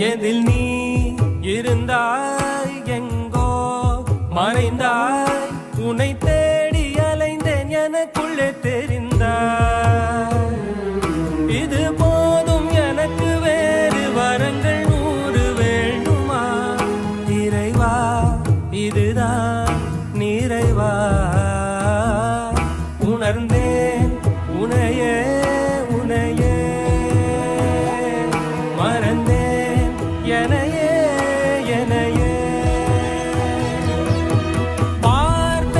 எதில் நீ இருந்தாய் எங்கோ மறைந்தாய் உன்னை தேடி அலைந்தேன் எனக்குள்ளே தெரிந்தாய் இது போதும் எனக்கு வேறு வரங்கள் 100 வேண்டுமா இறைவா இதுதான் நிறைவா உணர்ந்தே